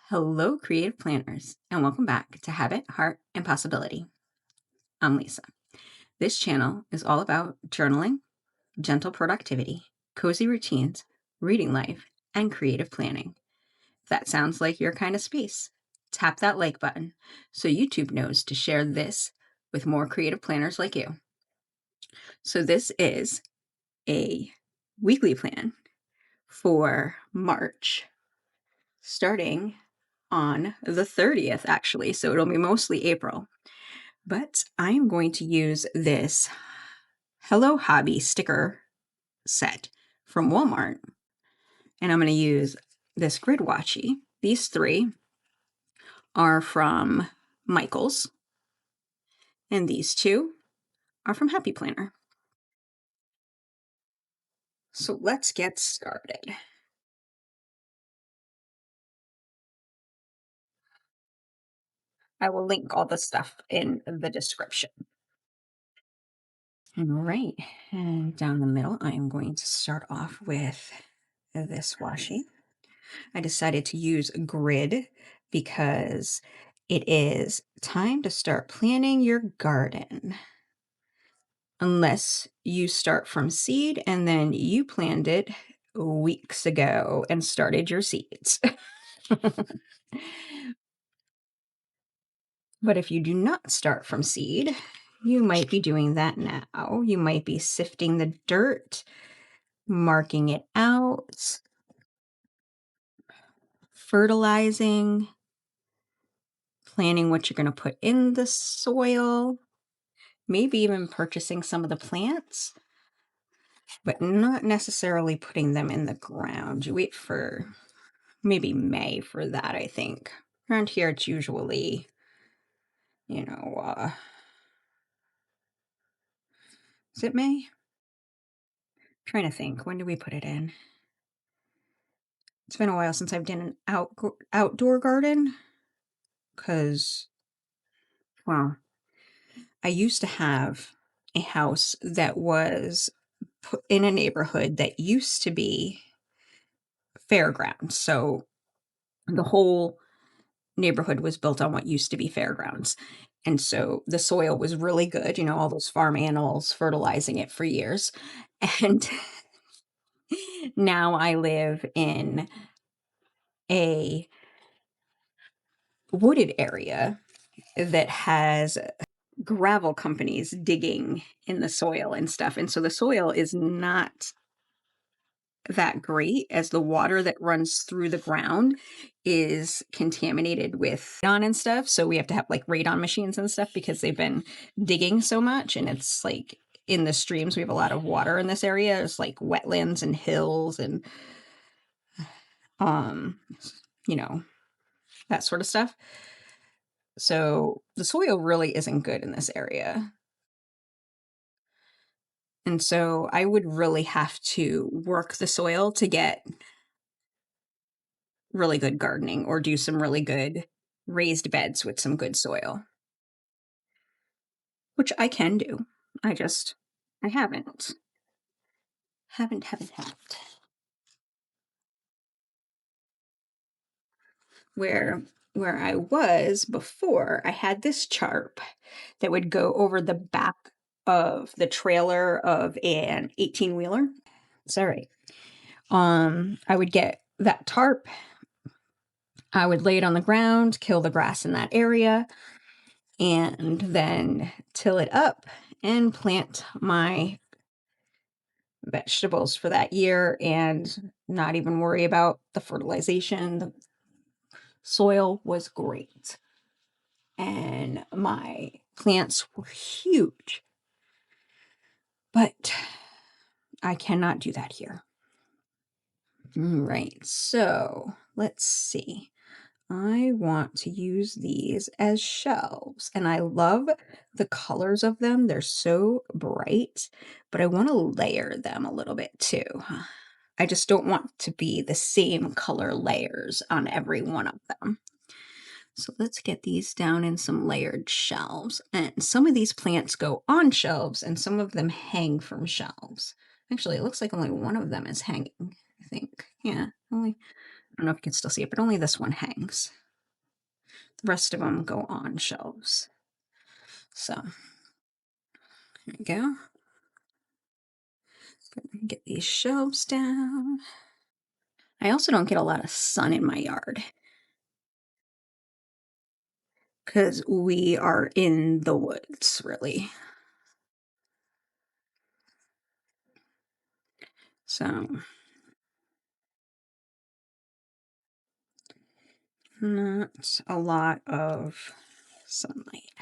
Hello, creative planners, and welcome back to Habit, Heart, and Possibility. I'm Lisa. This channel is all about journaling, gentle productivity, cozy routines, reading life, and creative planning. If that sounds like your kind of space, tap that like button so YouTube knows to share this with more creative planners like you. So, this is a weekly plan for March, starting on the 30th, actually. So, it'll be mostly April. But I am going to use this Hello Hobby sticker set from Walmart. And I'm going to use this grid washi. These three are from Michaels. And these two are from Happy Planner. So let's get started. I will link all the stuff in the description. All right. And down the middle, I am going to start off with this washi. I decided to use grid because it is time to start planning your garden. Unless you start from seed and then you planted it weeks ago and started your seeds. But if you do not start from seed, you might be doing that now. You might be sifting the dirt, marking it out, fertilizing, planning what you're going to put in the soil, maybe even purchasing some of the plants, but not necessarily putting them in the ground. You wait for maybe May for that, I think. Around here, it's usually, is it May? Trying to think. When do we put it in? It's been a while since I've done an outdoor garden because, well, I used to have a house that was put in a neighborhood that used to be fairgrounds. So the whole neighborhood was built on what used to be fairgrounds. And so the soil was really good, all those farm animals fertilizing it for years. And now I live in a wooded area that has gravel companies digging in the soil and stuff. And so the soil is not that great, as the water that runs through the ground is contaminated with radon and stuff. So we have to have like radon machines and stuff because they've been digging so much. And it's like in the streams, we have a lot of water in this area. It's like wetlands and hills and, you know, that sort of stuff. So the soil really isn't good in this area. And so I would really have to work the soil to get really good gardening or do some really good raised beds with some good soil, which I can do. I haven't. Haven't. Where I was before, I had this chart that would go over the back of the trailer of an 18-wheeler. It's all right. I would get that tarp. I would lay it on the ground, kill the grass in that area, and then till it up and plant my vegetables for that year and not even worry about the fertilization. The soil was great. And my plants were huge. But I cannot do that here. All right, so let's see. I want to use these as shelves, and I love the colors of them. They're so bright, but I want to layer them a little bit too. I just don't want to be the same color layers on every one of them. So let's get these down in some layered shelves. And some of these plants go on shelves and some of them hang from shelves. Actually, it looks like only one of them is hanging, I think. Yeah, only don't know if you can still see it, but only this one hangs. The rest of them go on shelves. So there we go. Get these shelves down. I also don't get a lot of sun in my yard because we are in the woods, really. So not a lot of sunlight.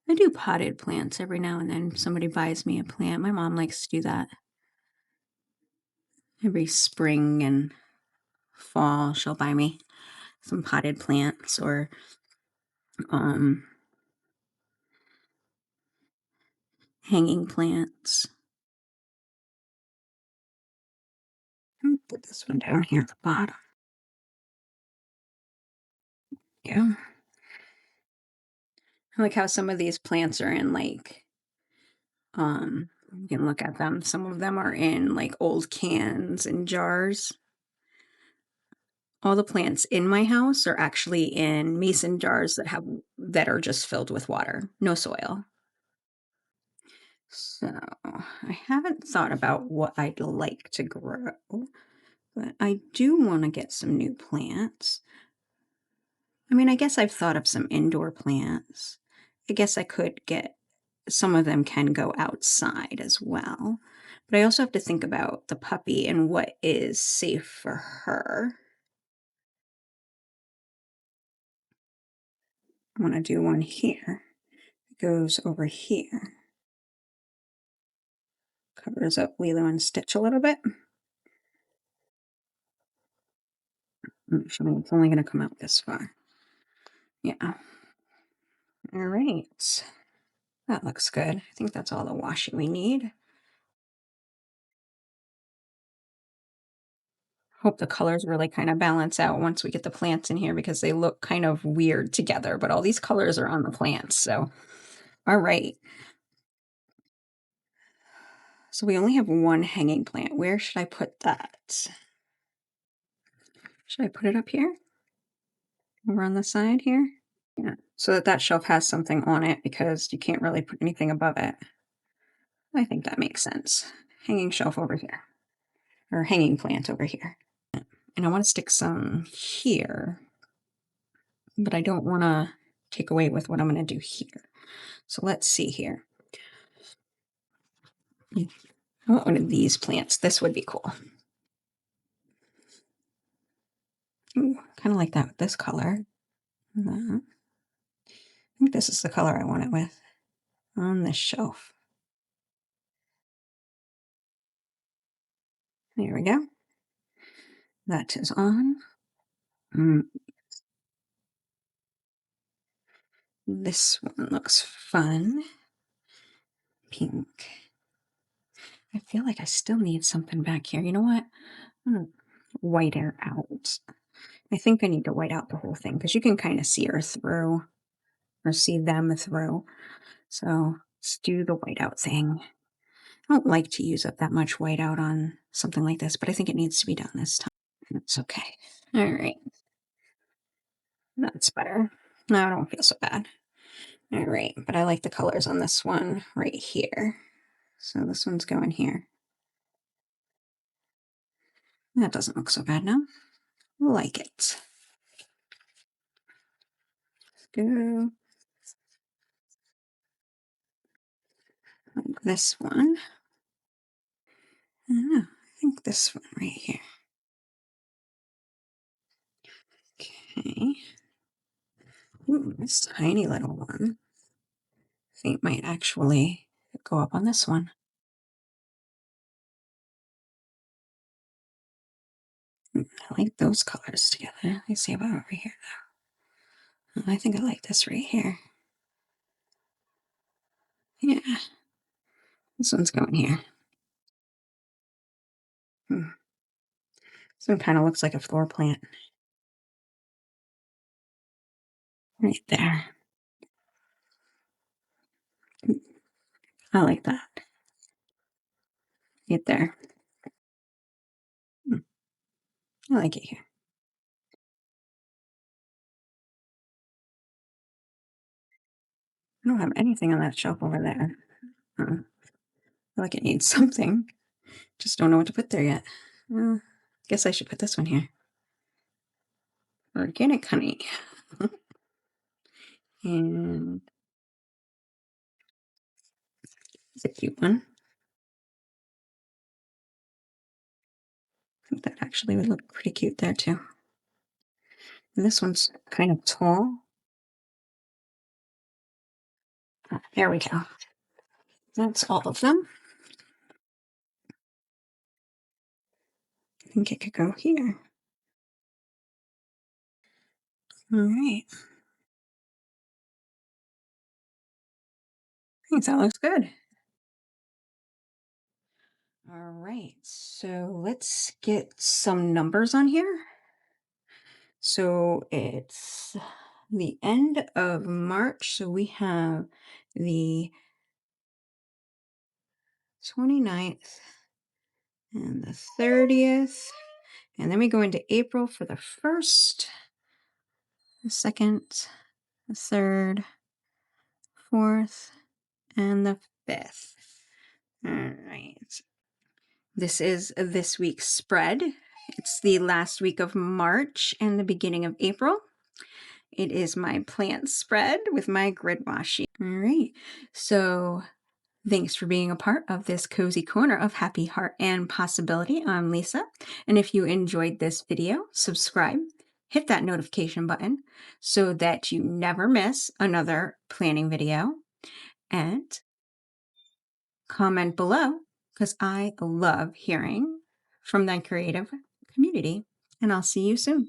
I do potted plants every now and then. Somebody buys me a plant. My mom likes to do that. Every spring and fall, she'll buy me some potted plants or hanging plants. Put this one down here at the bottom. Yeah. I like how some of these plants are in like, you can look at them. Some of them are in like old cans and jars. All the plants in my house are actually in mason jars that are just filled with water, no soil. So I haven't thought about what I'd like to grow, but I do want to get some new plants. I mean, I guess I've thought of some indoor plants. I guess I could get some of them can go outside as well. But I also have to think about the puppy and what is safe for her. I want to do one here. It goes over here. Covers up Lilo and Stitch a little bit. It's only going to come out this far. Yeah. All right. That looks good. I think that's all the washi we need. Hope the colors really kind of balance out once we get the plants in here because they look kind of weird together, but all these colors are on the plants. So, all right. So we only have one hanging plant. Where should I put that? Should I put it up here? Over on the side here? Yeah, so that shelf has something on it because you can't really put anything above it. I think that makes sense. Hanging shelf over here, or hanging plant over here. And I want to stick some here, but I don't want to take away with what I'm going to do here. So let's see here. I want one of these plants. This would be cool. Kind of like that with this color. I think this is the color I want it with on this shelf. There we go. That is on. This one looks fun. Pink. I feel like I still need something back here. You know what? I'm gonna white her out. I think I need to white out the whole thing because you can kind of see her through or see them through. So let's do the whiteout thing. I don't like to use up that much whiteout on something like this, but I think it needs to be done this time. It's okay. All right. That's better. No, I don't feel so bad. All right, but I like the colors on this one right here. So this one's going here. That doesn't look so bad now. Like it. Let's go like this one. I don't know. I think this one right here. Okay. Ooh, this tiny little one. I think might actually go up on this one. I like those colors together. Let me see about over here though. I think I like this right here. Yeah. This one's going here. This one kind of looks like a floor plant. Right there. I like that. Right there. I like it here. I don't have anything on that shelf over there. I feel like it needs something. Just don't know what to put there yet. Guess I should put this one here. Organic honey. And it's a cute one. I think that actually would look pretty cute there too. And this one's kind of tall. There we go. That's all of them. I think it could go here. All right. I think that looks good. All right. So let's get some numbers on here. So it's the end of March. So we have the 29th and the 30th. And then we go into April for the 1st, the 2nd, the 3rd, 4th, and the 5th. All right. This is this week's spread. It's the last week of March and the beginning of April. It is my plant spread with my grid washi. All right. So thanks for being a part of this cozy corner of happy heart and possibility. I'm Lisa. And if you enjoyed this video, subscribe, hit that notification button so that you never miss another planning video, and comment below because I love hearing from the creative community. And I'll see you soon.